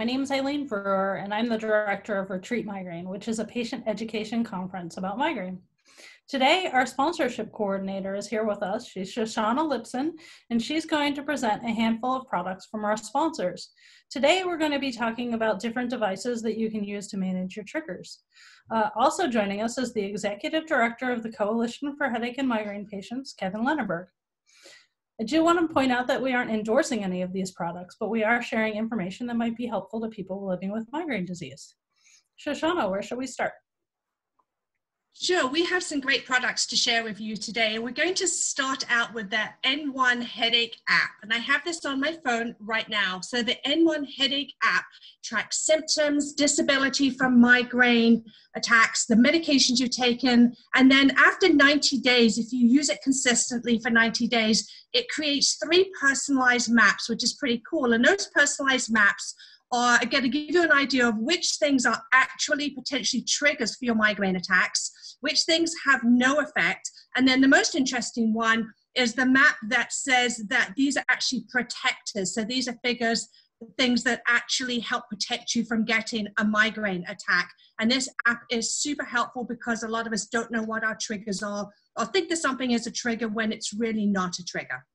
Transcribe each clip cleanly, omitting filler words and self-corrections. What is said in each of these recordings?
name is Aileen Brewer, and I'm the director of RetreatMigraine, which is a patient education conference about migraine. Today, our sponsorship coordinator is here with us. She's Shoshana Lipson, and she's going to present a handful of products from our sponsors. Today, we're going to be talking about different devices that you can use to manage your triggers. Also joining us is the executive director of the Coalition for Headache and Migraine Patients, Kevin Lenneberg. I do want to point out that we aren't endorsing any of these products, but we are sharing information that might be helpful to people living with migraine disease. Shoshana, where shall we start? Sure, we have some great products to share with you today, and we're going to start out with the N1 Headache app, and I have this on my phone right now. So the N1 Headache app tracks symptoms, disability from migraine attacks, the medications you've taken, and then after 90 days, if you use it consistently for 90 days, it creates 3 personalized maps, which is pretty cool. And those personalized maps are going to give you an idea of which things are actually potentially triggers for your migraine attacks, which things have no effect. And then the most interesting one is the map that says that these are actually protectors. So these are things that actually help protect you from getting a migraine attack. And this app is super helpful because a lot of us don't know what our triggers are or think that something is a trigger when it's really not a trigger.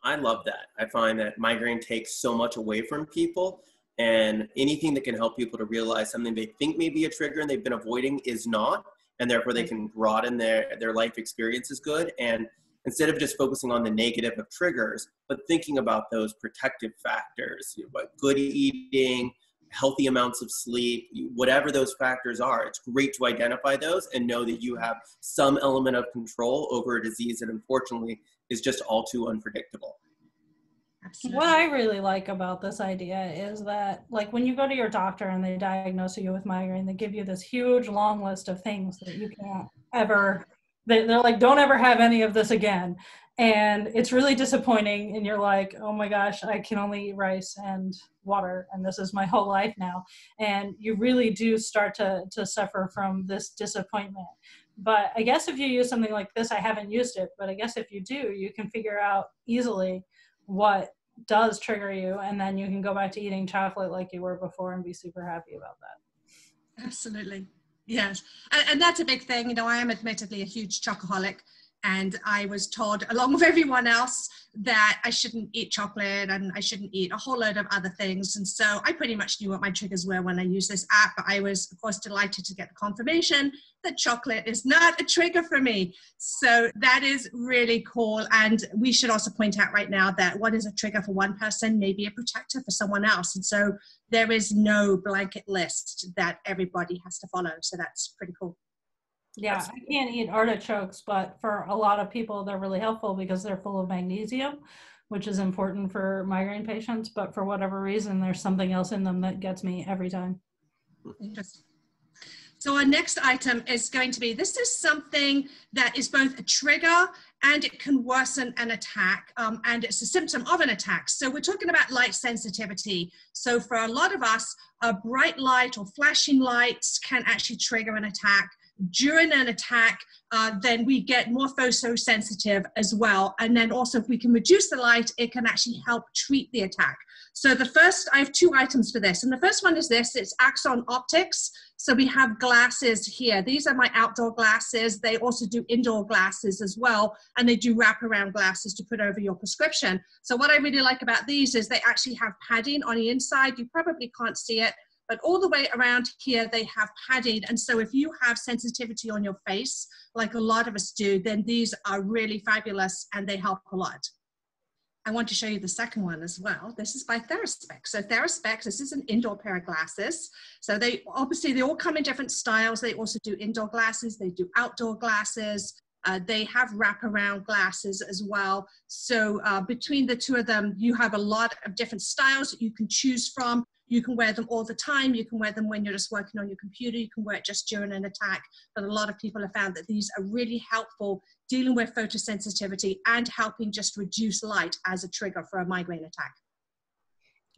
I love that. I find that migraine takes so much away from people, and anything that can help people to realize something they think may be a trigger and they've been avoiding is not, and therefore they can broaden their life experience is good. And instead of just focusing on the negative of triggers, but thinking about those protective factors, good eating, healthy amounts of sleep, whatever those factors are, it's great to identify those and know that you have some element of control over a disease that unfortunately is just all too unpredictable. Absolutely. What I really like about this idea is that, like, when you go to your doctor and they diagnose you with migraine, they give you this huge long list of things that you can't ever, they're like, don't ever have any of this again. And it's really disappointing. And you're like, oh my gosh, I can only eat rice and water, and this is my whole life now. And you really do start to suffer from this disappointment. But I guess if you use something like this, I haven't used it, but I guess if you do, you can figure out easily what does trigger you, and then you can go back to eating chocolate like you were before and be super happy about that. Absolutely. Yes. And that's a big thing. You know, I am admittedly a huge chocoholic, and I was told, along with everyone else, that I shouldn't eat chocolate and I shouldn't eat a whole load of other things. And so I pretty much knew what my triggers were when I used this app. But I was, of course, delighted to get the confirmation that chocolate is not a trigger for me. So that is really cool. And we should also point out right now that what is a trigger for one person may be a protector for someone else. And so there is no blanket list that everybody has to follow. So that's pretty cool. Yeah, I can't eat artichokes, but for a lot of people, they're really helpful because they're full of magnesium, which is important for migraine patients. But for whatever reason, there's something else in them that gets me every time. Interesting. So our next item is going to be, this is something that is both a trigger and it can worsen an attack, and it's a symptom of an attack. So we're talking about light sensitivity. So for a lot of us, a bright light or flashing lights can actually trigger an attack. During an attack, then we get more photosensitive as well. And then also if we can reduce the light, it can actually help treat the attack. So I have 2 items for this. And the first one is this, it's Axon Optics. So we have glasses here. These are my outdoor glasses. They also do indoor glasses as well. And they do wraparound glasses to put over your prescription. So what I really like about these is they actually have padding on the inside. You probably can't see it, but all the way around here, they have padding. And so if you have sensitivity on your face, like a lot of us do, then these are really fabulous and they help a lot. I want to show you the second one as well. This is by TheraSpecs. So TheraSpecs, this is an indoor pair of glasses. So they all come in different styles. They also do indoor glasses. They do outdoor glasses. They have wraparound glasses as well. So between the 2 of them, you have a lot of different styles that you can choose from. You can wear them all the time. You can wear them when you're just working on your computer. You can wear it just during an attack. But a lot of people have found that these are really helpful dealing with photosensitivity and helping just reduce light as a trigger for a migraine attack.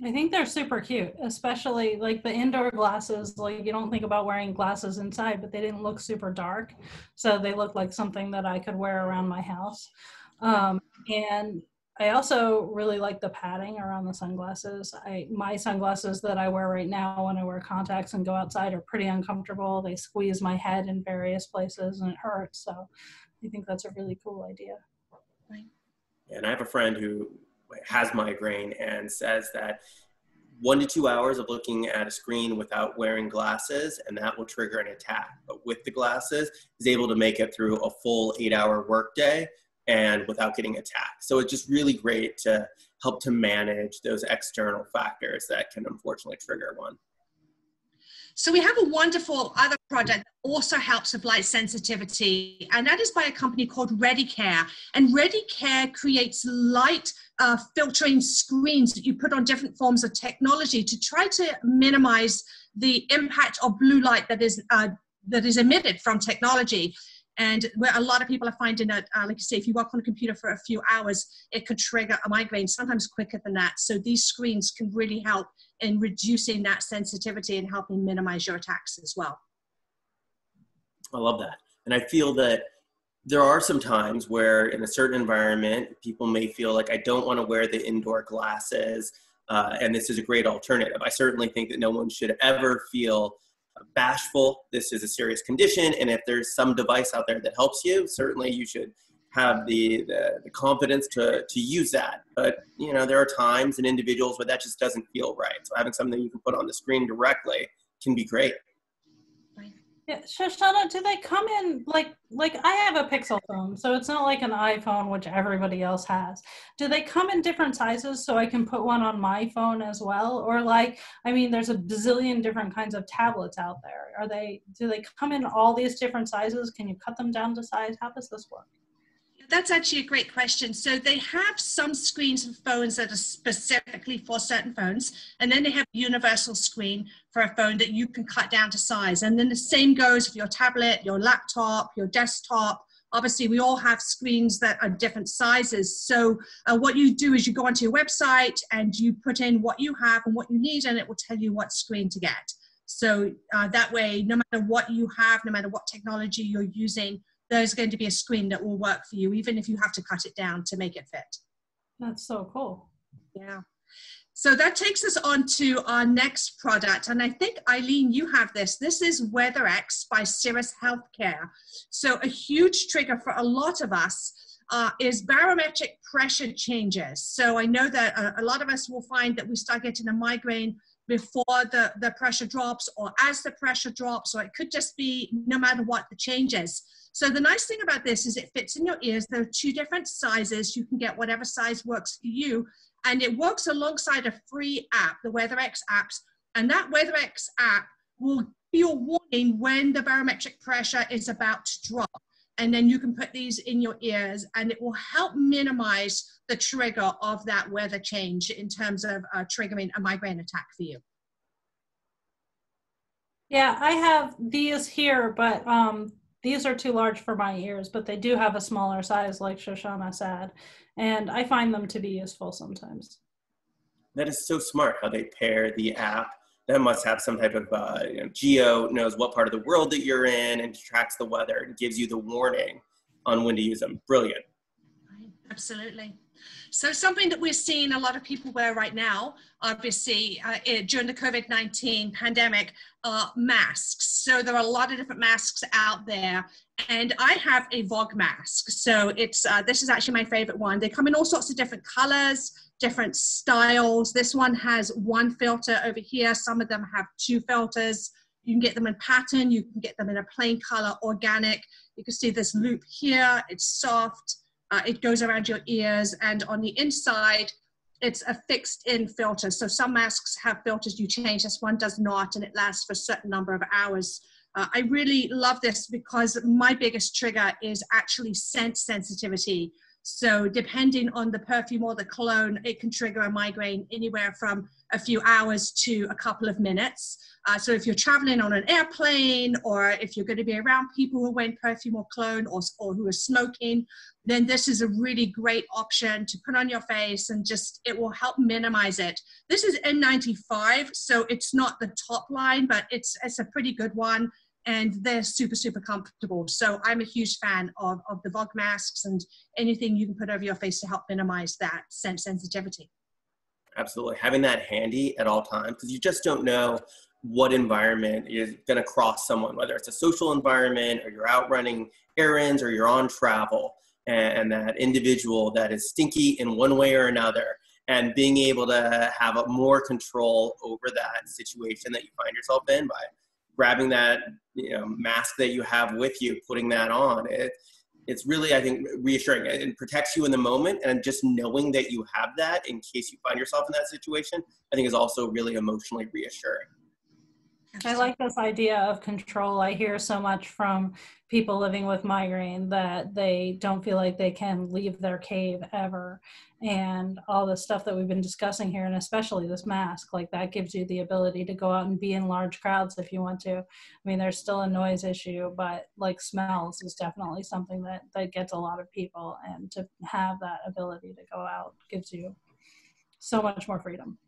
I think they're super cute, especially like the indoor glasses. Like, you don't think about wearing glasses inside, but they didn't look super dark. So they look like something that I could wear around my house. And I also really like the padding around the sunglasses. My sunglasses that I wear right now when I wear contacts and go outside are pretty uncomfortable. They squeeze my head in various places and it hurts. So I think that's a really cool idea. Right. And I have a friend who has migraine and says that 1 to 2 hours of looking at a screen without wearing glasses, and that will trigger an attack. But with the glasses, is able to make it through a full 8-hour workday and without getting attacked. So it's just really great to help to manage those external factors that can unfortunately trigger one. So we have a wonderful other product that also helps with light sensitivity, and that is by a company called ReadyCare. And ReadyCare creates light filtering screens that you put on different forms of technology to try to minimize the impact of blue light that is emitted from technology. And where a lot of people are finding that, like you say, if you work on a computer for a few hours, it could trigger a migraine, sometimes quicker than that. So these screens can really help in reducing that sensitivity and helping minimize your attacks as well. I love that. And I feel that there are some times where in a certain environment, people may feel like, I don't want to wear the indoor glasses, and this is a great alternative. I certainly think that no one should ever feel bashful. This is a serious condition, and if there's some device out there that helps you, certainly you should have the confidence to use that. But you know, there are times and individuals where that just doesn't feel right. So having something you can put on the screen directly can be great. Yeah, Shoshana, do they come in like I have a Pixel phone, so it's not like an iPhone, which everybody else has. Do they come in different sizes so I can put one on my phone as well? Or like, I mean, there's a bazillion different kinds of tablets out there. Do they come in all these different sizes? Can you cut them down to size? How does this work? That's actually a great question. So they have some screens and phones that are specifically for certain phones, and then they have a universal screen for a phone that you can cut down to size. And then the same goes for your tablet, your laptop, your desktop. Obviously, we all have screens that are different sizes. So what you do is you go onto your website and you put in what you have and what you need, and it will tell you what screen to get. So that way, no matter what you have, no matter what technology you're using, there's going to be a screen that will work for you, even if you have to cut it down to make it fit. That's so cool. Yeah. So that takes us on to our next product. And I think, Eileen, you have this. This is WeatherX by Cirrus Healthcare. So a huge trigger for a lot of us is barometric pressure changes. So I know that a lot of us will find that we start getting a migraine before the pressure drops or as the pressure drops, or it could just be no matter what the changes. So the nice thing about this is it fits in your ears. There are 2 different sizes. You can get whatever size works for you. And it works alongside a free app, the WeatherX apps. And that WeatherX app will be a warning when the barometric pressure is about to drop. And then you can put these in your ears and it will help minimize the trigger of that weather change in terms of triggering a migraine attack for you. Yeah, I have these here, but these are too large for my ears, but they do have a smaller size, like Shoshana said, and I find them to be useful sometimes. That is so smart how they pair the app. That must have some type of geo, knows what part of the world that you're in and tracks the weather and gives you the warning on when to use them. Brilliant. Absolutely. So something that we're seeing a lot of people wear right now, obviously during the COVID-19 pandemic, masks. So there are a lot of different masks out there, and I have a Vogue mask. So it's this is actually my favorite one. They come in all sorts of different colors, different styles. This one has 1 filter over here. Some of them have 2 filters. You can get them in pattern. You can get them in a plain color, organic. You can see this loop here. It's soft. It goes around your ears, and on the inside, it's a fixed-in filter. So some masks have filters you change. This one does not, and it lasts for a certain number of hours. I really love this because my biggest trigger is actually scent sensitivity. So depending on the perfume or the cologne, it can trigger a migraine anywhere from a few hours to a couple of minutes. So if you're traveling on an airplane, or if you're going to be around people who are wearing perfume or cologne or who are smoking, then this is a really great option to put on your face, and just, it will help minimize it. This is N95, so it's not the top line, but it's a pretty good one. and they're super, super comfortable. So I'm a huge fan of the VOG masks and anything you can put over your face to help minimize that sensitivity. Absolutely. Having that handy at all times, because you just don't know what environment is going to cross someone, whether it's a social environment or you're out running errands or you're on travel, and that individual that is stinky in one way or another, and being able to have a more control over that situation that you find yourself in by grabbing that mask that you have with you, putting that on. It's really, I think, reassuring. It protects you in the moment, and just knowing that you have that in case you find yourself in that situation, I think is also really emotionally reassuring. I like this idea of control. I hear so much from people living with migraine that they don't feel like they can leave their cave ever. And all the stuff that we've been discussing here, and especially this mask, like that gives you the ability to go out and be in large crowds if you want to. I mean, there's still a noise issue, but like smells is definitely something that gets a lot of people. And to have that ability to go out gives you so much more freedom.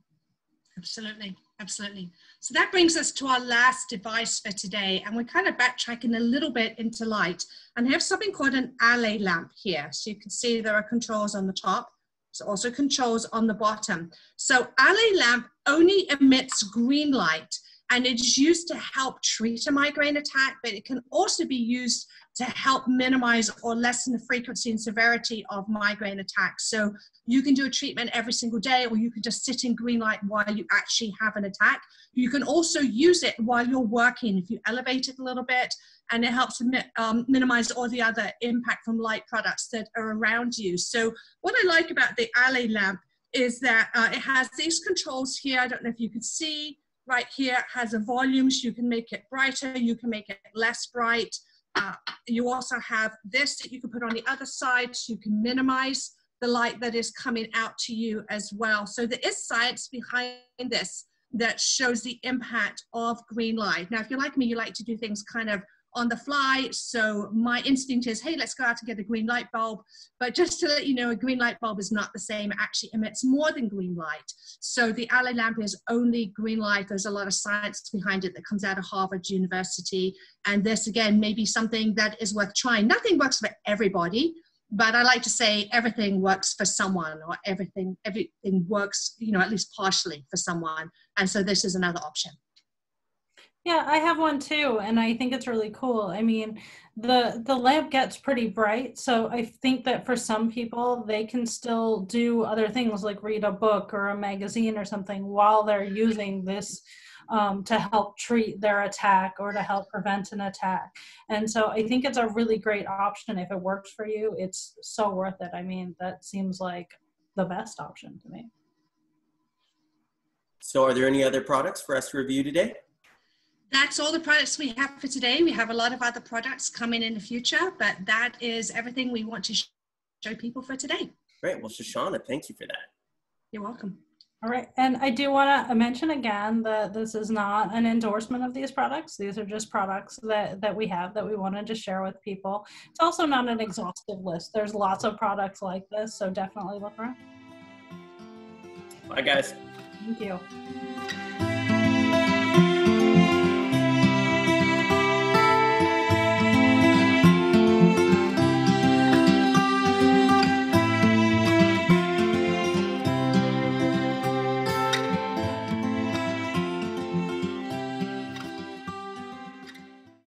Absolutely, absolutely. So that brings us to our last device for today, and we're kind of backtracking a little bit into light. And I have something called an alley lamp here. So you can see there are controls on the top. There's also controls on the bottom. So alley lamp only emits green light, and it is used to help treat a migraine attack, but it can also be used to help minimize or lessen the frequency and severity of migraine attacks. So you can do a treatment every single day, or you can just sit in green light while you actually have an attack. You can also use it while you're working if you elevate it a little bit, and it helps minimize all the other impact from light products that are around you. So what I like about the alley lamp is that it has these controls here. I don't know if you can see right here, it has a volume, so you can make it brighter, you can make it less bright. You also have this that you can put on the other side, so you can minimize the light that is coming out to you as well. So there is science behind this that shows the impact of green light. Now, if you're like me, you like to do things kind of on the fly. So my instinct is, hey, let's go out and get a green light bulb. But just to let you know, a green light bulb is not the same. It actually emits more than green light. So the alley lamp is only green light. There's a lot of science behind it that comes out of Harvard University. And this, again, may be something that is worth trying. Nothing works for everybody, but I like to say everything works for someone, or everything works, at least partially for someone. And so this is another option. Yeah, I have one too, and I think it's really cool. I mean, the lamp gets pretty bright, so I think that for some people, they can still do other things like read a book or a magazine or something while they're using this to help treat their attack or to help prevent an attack. And so I think it's a really great option. If it works for you, it's so worth it. I mean, that seems like the best option to me. So are there any other products for us to review today? That's all the products we have for today. We have a lot of other products coming in the future, but that is everything we want to show people for today. Great. Well, Shoshana, thank you for that. You're welcome. All right. And I do want to mention again that this is not an endorsement of these products. These are just products that we have that we wanted to share with people. It's also not an exhaustive list. There's lots of products like this, so definitely look around. Bye, guys. Thank you.